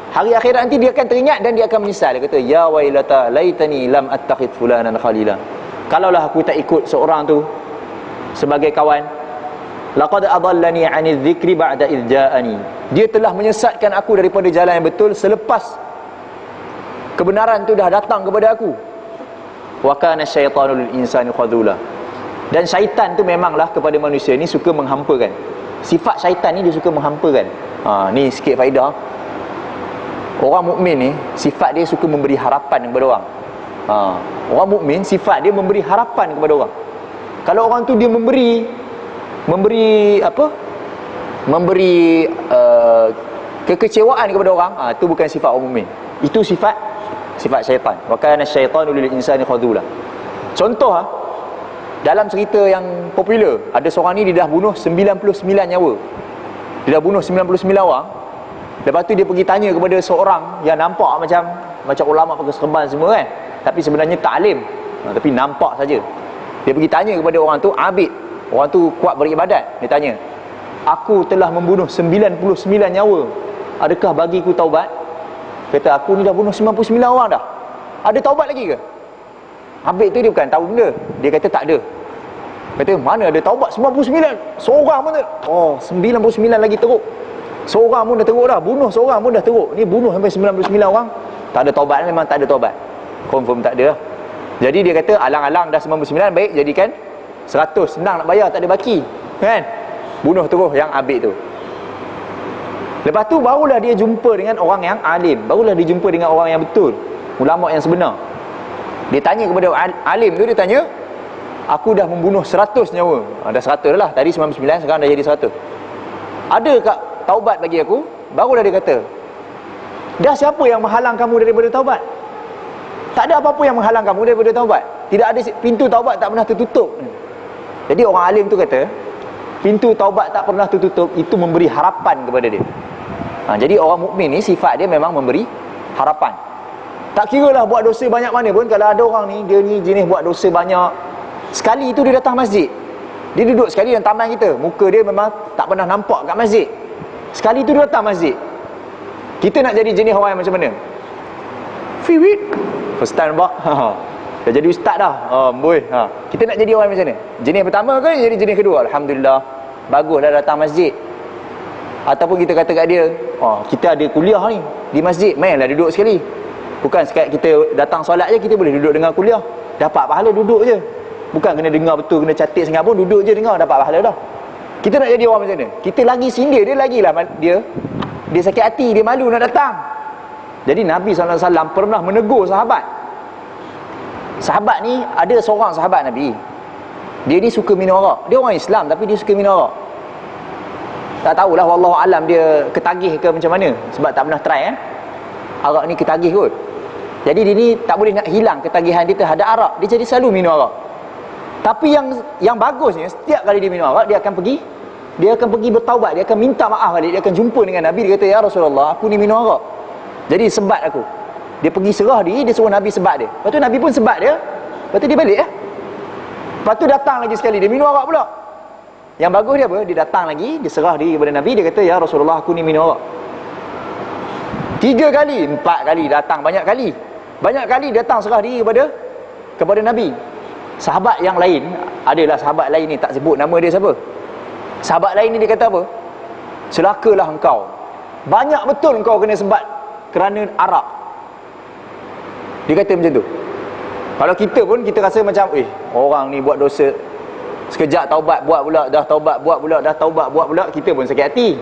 Hari akhirat nanti dia akan teringat dan dia akan menyesal. Dia kata ya wailata laitani lam attakhidh fulanan khalila. Kalaulah aku tak ikut seorang tu sebagai kawan, laqad adallani 'anil dzikri ba'da idh ja'ani. Dia telah menyesatkan aku daripada jalan yang betul selepas kebenaran tu dah datang kepada aku. Wa kana syaitanu lil insani khadula. Dan syaitan tu memanglah kepada manusia ni suka menghampakan. Sifat syaitan ni dia suka menghampakan. Ni sikit faedah. Orang mukmin ni sifat dia suka memberi harapan kepada orang. Orang mukmin sifat dia memberi harapan kepada orang. Kalau orang tu dia memberi kekecewaan kepada orang, itu bukan sifat orang mukmin. Itu sifat syaitan. Wa kana syaitanu lil insani khadula. Contoh dalam cerita yang popular, ada seorang ni dia dah bunuh 99 nyawa. Dia dah bunuh 99 orang. Lepas tu dia pergi tanya kepada seorang yang nampak macam ulama pakai serban semua kan, tapi sebenarnya tak alim, tapi nampak saja. Dia pergi tanya kepada orang tu, abid. Orang tu kuat beribadat. Dia tanya, aku telah membunuh 99 nyawa, adakah bagiku taubat? Kata, aku ni dah bunuh 99 orang dah, ada taubat lagi ke? Abid tu dia bukan tahu benda. Dia kata tak ada. Kata, mana ada taubat 99? Seorang pun tak. 99 lagi teruk. Seorang pun dah teruk dah. Bunuh seorang pun dah teruk. Ni bunuh sampai 99 orang, tak ada taubat. Memang tak ada taubat. Confirm tak ada. Jadi dia kata, alang-alang dah 99, baik jadikan 100. Senang nak bayar, tak ada baki kan? Bunuh terus yang abid tu. Lepas tu barulah dia jumpa dengan orang yang alim. Barulah dia jumpa dengan orang yang betul, ulama yang sebenar. Dia tanya kepada alim tu, dia tanya, aku dah membunuh 100 nyawa. Dah 100 dah lah. Tadi 99, sekarang dah jadi 100. Ada tak taubat bagi aku? Barulah dia kata, dah siapa yang menghalang kamu daripada taubat? Tak ada apa-apa yang menghalang kamu daripada taubat. Tidak ada pintu taubat, tak pernah tertutup. Jadi orang alim tu kata, pintu taubat tak pernah tertutup, itu memberi harapan kepada dia. Jadi orang mukmin ni sifat dia memang memberi harapan. Tak kira lah buat dosa banyak mana pun. Kalau ada orang ni, dia ni jenis buat dosa banyak, sekali tu dia datang masjid, dia duduk sekali dalam taman kita, muka dia memang tak pernah nampak kat masjid, sekali tu dia datang masjid. Kita nak jadi jenis orang yang macam mana? Fiwit first time bak dah jadi ustaz dah. Kita nak jadi orang macam mana? Jenis pertama ke jadi jenis kedua? Alhamdulillah, baguslah datang masjid. Ataupun kita kata kat dia, kita ada kuliah ni di masjid, mainlah duduk sekali. Bukan sekali kita datang solat je, kita boleh duduk dengar kuliah, dapat pahala duduk je. Bukan kena dengar betul, kena catat sangat pun, duduk je dengar, dapat pahala dah. Kita nak jadi orang macam mana? Kita lagi sindir, dia lagilah dia sakit hati, dia malu nak datang. Jadi Nabi SAW pernah menegur sahabat. Sahabat ni, ada seorang sahabat Nabi, dia ni suka minum arak. Dia orang Islam tapi dia suka minum arak. Tak tahulah, wallahu alam dia ketagih ke macam mana, sebab tak pernah try arak ni ketagih kot. Jadi dia ni tak boleh nak hilang ketagihan dia terhadap arak, dia jadi selalu minum arak. Tapi yang bagusnya, setiap kali dia minum arak, dia akan pergi bertaubat, dia akan minta maaf balik, dia akan jumpa dengan Nabi, dia kata, ya Rasulullah, aku ni minum arak, jadi sebat aku. Dia pergi serah diri, dia suruh Nabi sebat dia. Lepas tu Nabi pun sebat dia. Lepas tu dia balik Lepas tu datang lagi sekali, dia minum arak pula. Yang bagus dia apa? Dia datang lagi, dia serah diri kepada Nabi, dia kata, ya Rasulullah, aku ni minum arak. 3 kali, 4 kali datang, banyak kali datang serah diri kepada Nabi. Sahabat yang lain, adalah sahabat lain ni, tak sebut nama dia siapa. Sahabat lain ni dia kata apa? Celakalah engkau, banyak betul engkau kena sebat kerana arak. Dia kata macam tu. Kalau kita pun, kita rasa macam, orang ni buat dosa, sekejap taubat buat pula, dah taubat buat pula, dah taubat buat pula, kita pun sakit hati.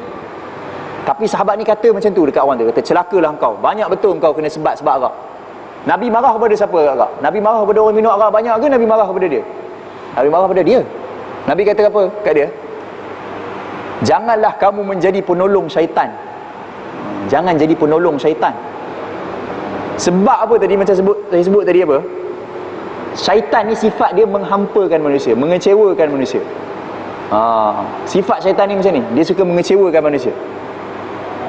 Tapi sahabat ni kata macam tu dekat orang tu, kata, celakalah engkau, banyak betul engkau kena sebat arak. Nabi marah kepada siapa agak? Nabi marah kepada orang minum arak banyak ke Nabi marah kepada dia? Nabi marah kepada dia. Nabi kata apa kat dia? Janganlah kamu menjadi penolong syaitan. Jangan jadi penolong syaitan. Sebab apa tadi macam saya sebut tadi apa? Syaitan ni sifat dia menghampakan manusia, mengecewakan manusia. Sifat syaitan ni macam ni, dia suka mengecewakan manusia.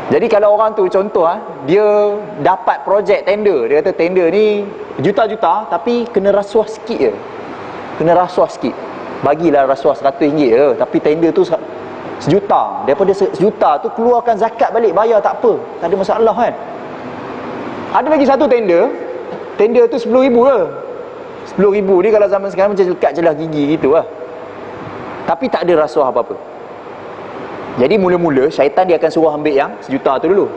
Jadi kalau orang tu contoh dia dapat projek tender, dia kata tender ni juta-juta tapi kena rasuah sikit je. Kena rasuah sikit. Bagilah rasuah RM100 je, tapi tender tu sejuta. Daripada sejuta tu keluarkan zakat balik, bayar tak apa, tak ada masalah kan. Ada lagi satu tender tu RM10,000 ke. RM10,000 ni kalau zaman sekarang macam lekat jelah gigi gitu lah. Tapi tak ada rasuah apa-apa. Jadi mula-mula syaitan dia akan suruh ambil yang sejuta tu dulu.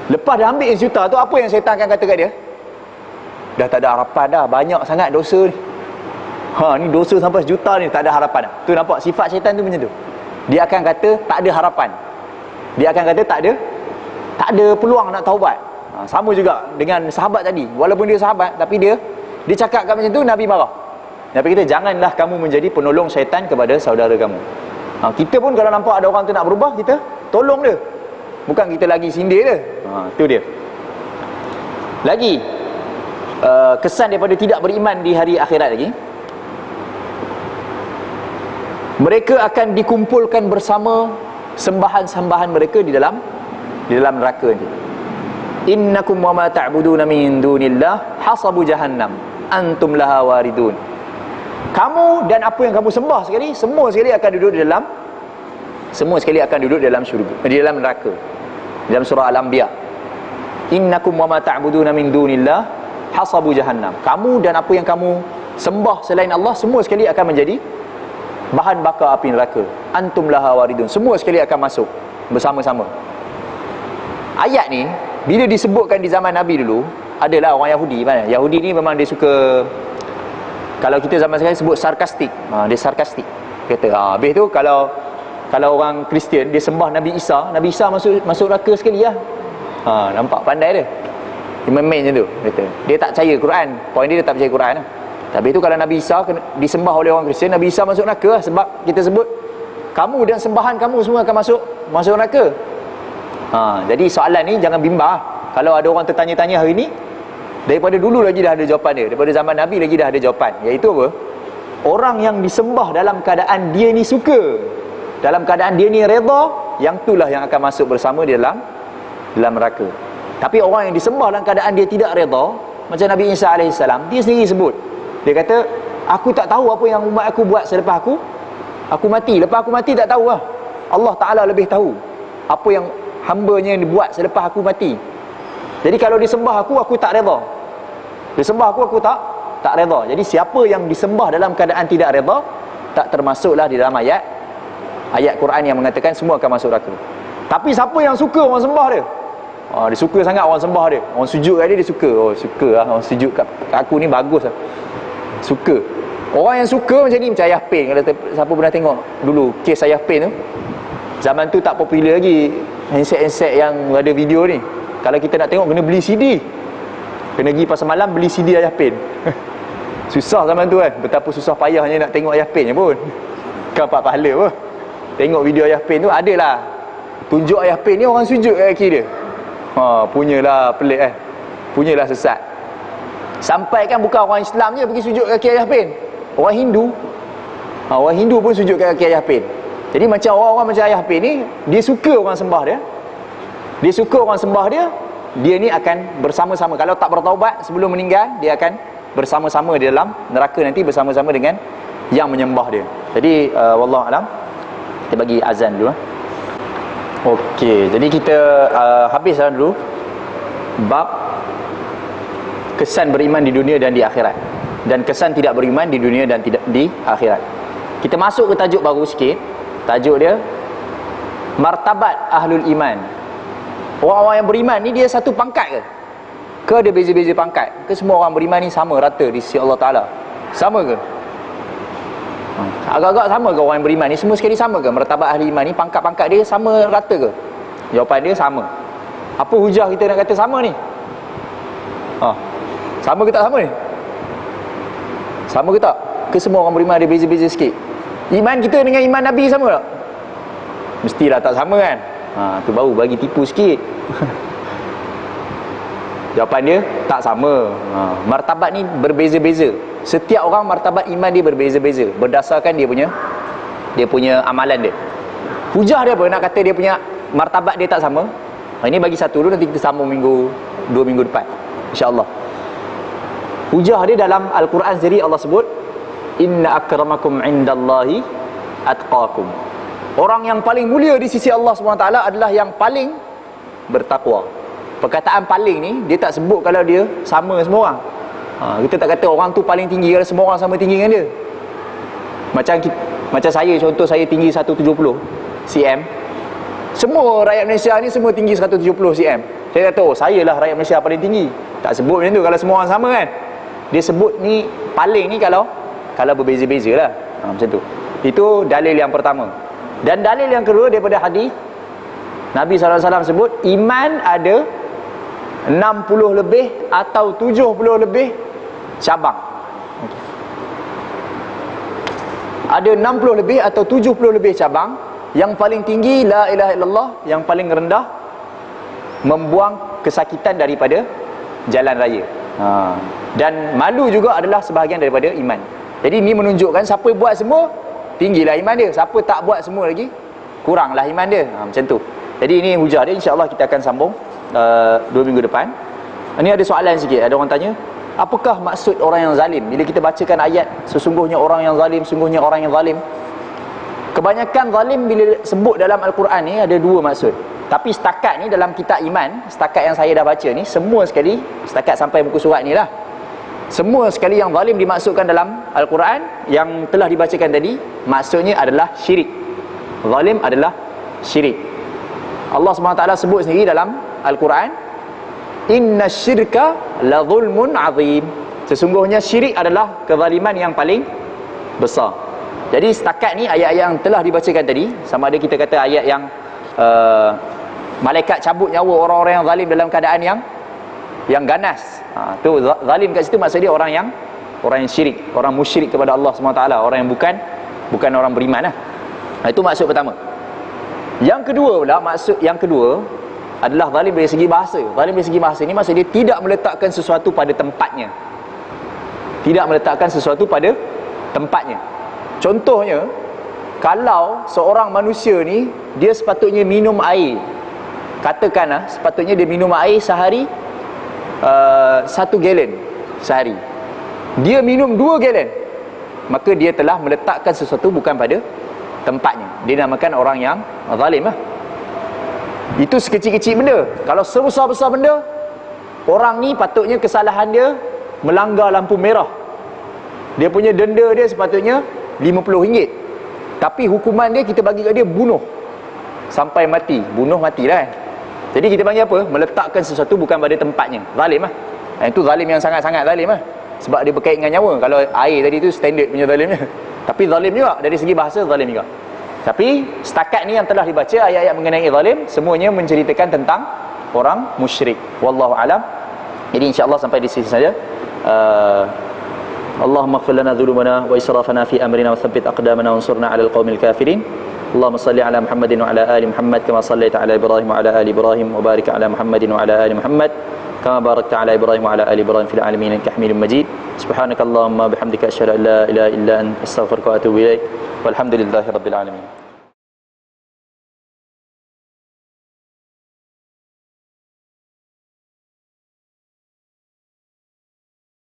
Lepas dah ambil yang sejuta tu, apa yang syaitan akan kata kat dia? Dah tak ada harapan dah, banyak sangat dosa ni. Ni dosa sampai sejuta ni, tak ada harapan dah. Tu nampak sifat syaitan tu macam tu. Dia akan kata tak ada harapan. Dia akan kata tak ada peluang nak taubat. Sama juga dengan sahabat tadi. Walaupun dia sahabat, tapi dia cakapkan macam tu, Nabi marah. Nabi kata janganlah kamu menjadi penolong syaitan kepada saudara kamu. Kita pun kalau nampak ada orang tu nak berubah, kita tolong dia. Bukan kita lagi sindir dia. Tu dia. Lagi kesan daripada tidak beriman di hari akhirat lagi. Mereka akan dikumpulkan bersama sembahan-sembahan mereka di dalam neraka ni. Innakum wa ma ta'buduna min dunillah hasabu jahannam antum laha waridun. Kamu dan apa yang kamu sembah sekali, semua sekali akan duduk di dalam syurga, di dalam neraka. Dalam surah Al-Anbiya, innakum wa ma ta'buduna min dunillah hasabu jahannam. Kamu dan apa yang kamu sembah selain Allah, semua sekali akan menjadi bahan bakar api neraka. Antum laha waridun. Semua sekali akan masuk bersama-sama. Ayat ni bila disebutkan di zaman Nabi dulu, adalah orang Yahudi mana? Yahudi ni memang dia suka, kalau kita zaman sekarang sebut sarkastik. Dia sarkastik. Kata, habis tu kalau orang Kristian dia sembah Nabi Isa masuk neraka sekali lah. Nampak pandai dia. Dia main macam tu. Kata, dia tak percaya Quran. Poin dia tak percaya Quran lah. Tapi tu kalau Nabi Isa disembah oleh orang Kristian, Nabi Isa masuk neraka lah. Sebab kita sebut kamu dan sembahan kamu semua akan masuk neraka. Jadi soalan ni jangan bimbang. Kalau ada orang tertanya-tanya hari ni, daripada dulu lagi dah ada jawapan dia. Daripada zaman Nabi lagi dah ada jawapan. Iaitu apa? Orang yang disembah dalam keadaan dia ni suka, dalam keadaan dia ni redha, yang itulah yang akan masuk bersama di dalam neraka. Tapi orang yang disembah dalam keadaan dia tidak redha, macam Nabi Isa AS, dia sendiri sebut, dia kata, aku tak tahu apa yang umat aku buat selepas aku mati. Lepas aku mati tak tahu lah. Allah Ta'ala lebih tahu apa yang hambanya buat selepas aku mati. Jadi kalau disembah aku tak redha. Disembah aku tak redha. Jadi siapa yang disembah dalam keadaan tidak redha, tak termasuklah di dalam ayat Quran yang mengatakan semua akan masuk neraka. Tapi siapa yang suka orang sembah dia, dia suka sangat orang sembah dia, orang sujud kat dia suka. Suka lah orang sujud kat aku ni, bagus lah. Suka. Orang yang suka macam ni, macam Ayah Pen. Kalau siapa pernah tengok dulu kes Ayah Pen tu, zaman tu tak popular lagi handset yang ada video ni. Kalau kita nak tengok kena beli CD, kena pergi pasar malam beli CD Ayah Pen. Susah zaman tu kan. Betapa susah payahnya nak tengok Ayah Pen je pun. Kan dapat pahala pun. Tengok video Ayah Pen tu adalah tunjuk Ayah Pen ni orang sujud kat kaki dia. Punyalah pelik punyalah sesat. Sampai kan bukan orang Islam je pergi sujud kat kaki Ayah Pen, orang Hindu. Orang Hindu pun sujud kat kaki Ayah Pen. Jadi macam orang-orang macam Ayah Pen ni, dia suka orang sembah dia. Dia suka orang sembah dia, dia ni akan bersama-sama. Kalau tak bertaubat sebelum meninggal, dia akan bersama-sama di dalam neraka nanti, bersama-sama dengan yang menyembah dia. Jadi wallahu alam. Kita bagi azan dulu. Okey, jadi kita habis dulu bab kesan beriman di dunia dan di akhirat, dan kesan tidak beriman di dunia dan tidak di akhirat. Kita masuk ke tajuk baru sikit. Tajuk dia martabat ahlul iman. Orang-orang yang beriman ni dia satu pangkat ke? Ke ada beza-beza pangkat? Ke semua orang beriman ni sama rata di sisi Allah Ta'ala? Sama ke? Agak-agak sama ke orang yang beriman ni? Semua sekali sama ke? Martabat ahli iman ni, pangkat-pangkat dia sama rata ke? Jawapan dia sama. Apa hujah kita nak kata sama ni? Sama ke tak sama ni? Sama ke tak? Ke semua orang beriman ada beza-beza sikit? Iman kita dengan iman Nabi sama tak? Mestilah tak sama kan? Tu baru bagi tipu sikit. Jawapan dia tak sama. Martabat ni berbeza-beza. Setiap orang martabat iman dia berbeza-beza berdasarkan dia punya amalan dia. Hujah dia apa nak kata dia punya martabat dia tak sama? Ini bagi satu dulu, nanti kita sambung 2 minggu depan insya-Allah. Hujah dia dalam Al-Quran sendiri Allah sebut inna akramakum indallahi atqakum. Orang yang paling mulia di sisi Allah SWT adalah yang paling bertakwa. Perkataan paling ni dia tak sebut kalau dia sama semua orang. Kita tak kata orang tu paling tinggi kalau semua orang sama tinggi dengan dia. Macam saya, contoh saya tinggi 170 cm. Semua rakyat Malaysia ni semua tinggi 170 cm. Saya kata saya lah rakyat Malaysia paling tinggi. Tak sebut macam tu kalau semua orang sama kan. Dia sebut ni paling ni kalau berbeza-beza lah. Macam tu. Itu dalil yang pertama. Dan dalil yang kedua daripada hadis Nabi SAW sebut iman ada 60 lebih atau 70 lebih cabang. Ada 60 lebih atau 70 lebih cabang. Yang paling tinggi la ilaha illallah, yang paling rendah membuang kesakitan daripada jalan raya. Dan malu juga adalah sebahagian daripada iman. Jadi ini menunjukkan siapa buat semua tinggilah iman dia, siapa tak buat semua lagi kuranglah iman dia. Macam tu. Jadi ini hujah dia, insya-Allah kita akan sambung 2 minggu depan. Ini ada soalan sikit, ada orang tanya, apakah maksud orang yang zalim? Bila kita bacakan ayat sesungguhnya orang yang zalim, sesungguhnya orang yang zalim, kebanyakan zalim bila sebut dalam Al-Quran ni ada 2 maksud. Tapi setakat ni dalam kitab iman, setakat yang saya dah baca ni, semua sekali, setakat sampai muka surat ni lah, semua sekali yang zalim dimaksudkan dalam Al-Quran yang telah dibacakan tadi, maksudnya adalah syirik. Zalim adalah syirik. Allah SWT sebut sendiri dalam Al-Quran, inna syirka la zulmun azim. Sesungguhnya syirik adalah kezaliman yang paling besar. Jadi setakat ni ayat-ayat yang telah dibacakan tadi, sama ada kita kata ayat yang malaikat cabut nyawa orang-orang yang zalim dalam keadaan yang ganas, tu zalim kat situ maksud dia orang yang syirik, orang musyrik kepada Allah SWT, orang yang bukan orang beriman lah. Itu maksud pertama. Yang kedua pula, maksud yang kedua adalah zalim dari segi bahasa. Zalim dari segi bahasa ni maksud dia tidak meletakkan sesuatu pada tempatnya. Tidak meletakkan sesuatu pada tempatnya. Contohnya, kalau seorang manusia ni dia sepatutnya minum air, katakanlah sepatutnya dia minum air sehari 1 galen sehari, dia minum 2 galen, maka dia telah meletakkan sesuatu bukan pada tempatnya. Dia namakan orang yang zalim lah. Itu sekecil-kecil benda. Kalau sebesar-besar benda, orang ni patutnya kesalahan dia melanggar lampu merah, dia punya denda dia sepatutnya RM50, tapi hukuman dia kita bagi kat dia bunuh sampai mati. Bunuh matilah kan. Jadi kita panggil apa? Meletakkan sesuatu bukan pada tempatnya. Zalim lah. Itu zalim yang sangat-sangat zalim lah. Sebab dia berkait dengan nyawa. Kalau air tadi tu standard punya zalimnya. Tapi zalim juga. Dari segi bahasa zalim juga. Tapi setakat ni yang telah dibaca ayat-ayat mengenai zalim, semuanya menceritakan tentang orang musyrik. Wallahu alam. Jadi insya-Allah sampai di sini saja. Allahumma ighfir lana dhunubana wa israfana fi amrina wa thabbit aqdamana wansurna 'alal qaumil kafirin. Allahumma salli ala Muhammadin wa ala ali Muhammad kama sallaita ala Ibrahim wa ala ali Ibrahim wa barik ala Muhammadin wa ala ali Muhammad kama barakta ala Ibrahim wa ala ali Ibrahim fil alamin innaka Hamidum Majid. Subhanakallahumma bihamdika asyhadu an la ilaha illa anta astaghfiruka wa atubu ilaik. Walhamdulillahirabbil alamin.